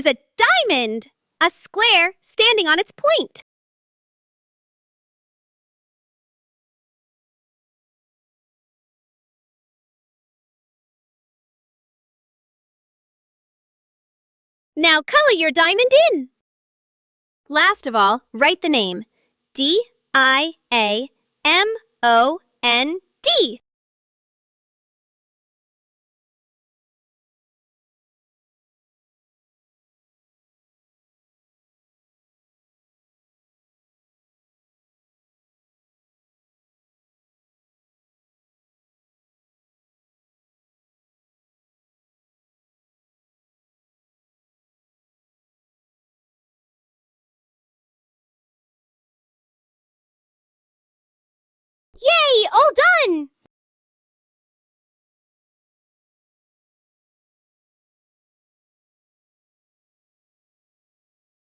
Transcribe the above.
is a diamond, a square standing on its point. Now color your diamond in. Last of all, write the name. D-I-A-M-O-N-D.